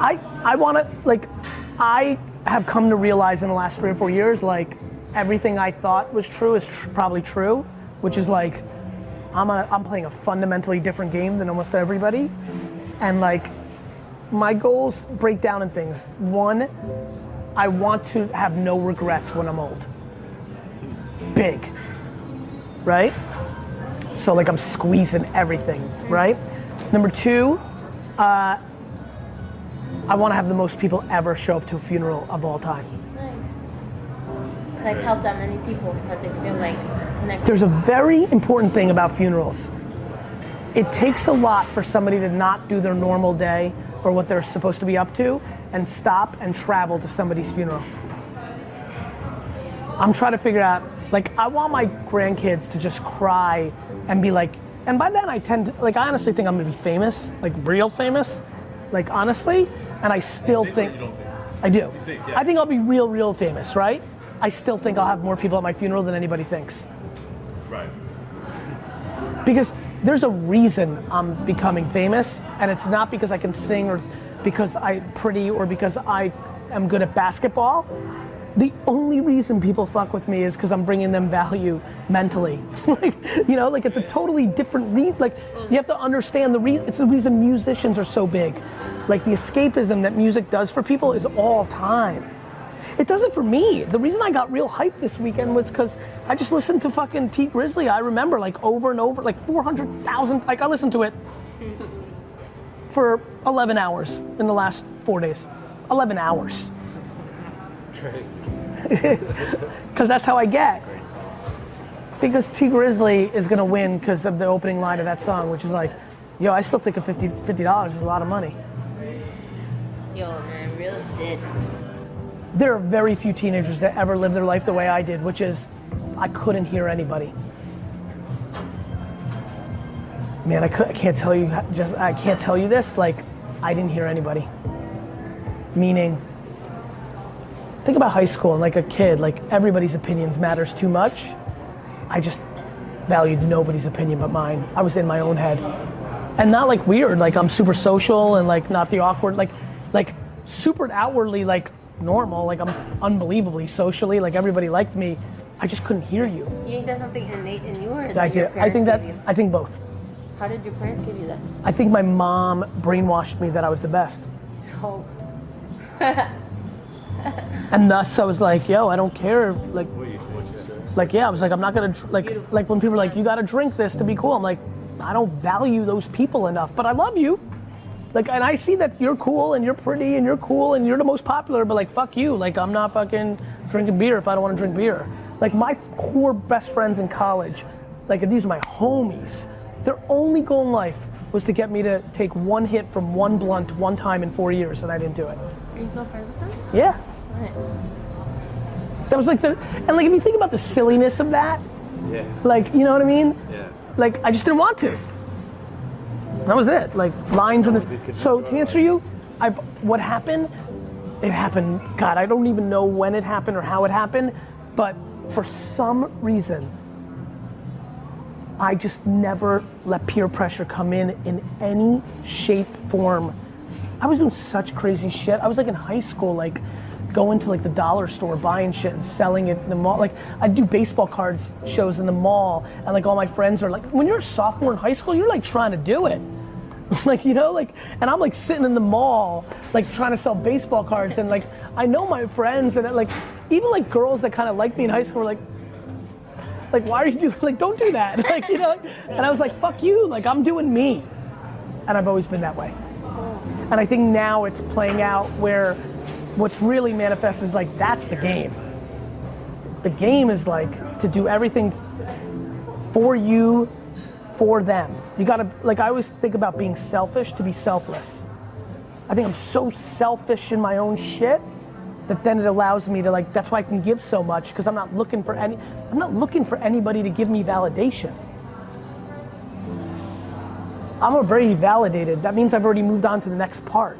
I want to, like, I have come to realize in the last 3 or 4 years, like, everything I thought was true is probably true, which is like, I'm playing a fundamentally different game than almost everybody, and like, my goals break down in things. One, I want to have no regrets when I'm old. Big, right? So like I'm squeezing everything, right? Number two, I want to have the most people ever show up to a funeral of all time. Nice. Like help that many people that they feel like connected. There's a very important thing about funerals. It takes a lot for somebody to not do their normal day or what they're supposed to be up to and stop and travel to somebody's funeral. I'm trying to figure out, like, I want my grandkids to just cry and be like, and by then I tend to, like, I honestly think I'm gonna be famous, like real famous, like honestly, and I still think, I do. I think I'll be real famous, right? I still think I'll have more people at my funeral than anybody thinks. Right. Because there's a reason I'm becoming famous, and it's not because I can sing or because I'm pretty or because I am good at basketball. The only reason people fuck with me is because I'm bringing them value mentally. Like, you know, like it's a totally different like you have to understand the reason. It's the reason musicians are so big. Like the escapism that music does for people is all time. It does it for me. The reason I got real hyped this weekend was because I just listened to fucking T Grizzly. I remember like over and over, like 400,000, like I listened to it for 11 hours in the last 4 days. 11 hours. Because that's how I get. Because T Grizzly is gonna win because of the opening line of that song, which is like, yo, I still think of $50 is a lot of money. Yo, man, real shit. There are very few teenagers that ever live their life the way I did, which is, I couldn't hear anybody. Man, I can't tell you, I can't tell you this, like, I didn't hear anybody. Meaning, think about high school and like a kid, like everybody's opinions matters too much. I just valued nobody's opinion but mine. I was in my own head. And not like weird, like I'm super social and like not the awkward, like super outwardly like normal, like I'm unbelievably socially, like everybody liked me. I just couldn't hear you. You think that's something innate in you or I that your did. parents I think both. How did your parents give you that? I think my mom brainwashed me that I was the best. Oh. And thus I was like, yo, I don't care, like, yeah, I was like, I'm not gonna, like when people are like, you gotta drink this to be cool, I'm like, I don't value those people enough, but I love you. Like, and I see that you're cool and you're pretty and you're cool and you're the most popular, but like, fuck you, like I'm not fucking drinking beer if I don't wanna drink beer. Like my core best friends in college, like these are my homies, their only goal in life was to get me to take one hit from one blunt one time in 4 years, and I didn't do it. Are you still friends with them? Yeah. That was like and like if you think about the silliness of that, yeah. Like, you know what I mean? Yeah. Like I just didn't want to. That was it. Like lines in the. So to answer you, what happened? It happened. God, I don't even know when it happened or how it happened, but for some reason, I just never let peer pressure come in any shape, form. I was doing such crazy shit. I was like in high school, like going to like the dollar store, buying shit and selling it in the mall. Like I'd do baseball cards shows in the mall, and like all my friends are like, when you're a sophomore in high school, you're like trying to do it. Like, you know, like, and I'm like sitting in the mall, like trying to sell baseball cards, and like, I know my friends, and like, even like girls that kind of liked me in high school were like, why are you doing, like, don't do that. Like, you know, and I was like, fuck you, like I'm doing me. And I've always been that way. And I think now it's playing out where what's really manifest is like, that's the game. The game is like to do everything for you, for them. You gotta, like I always think about being selfish to be selfless. I think I'm so selfish in my own shit that then it allows me to like, that's why I can give so much, because I'm not looking for anybody to give me validation. I'm very validated. That means I've already moved on to the next part.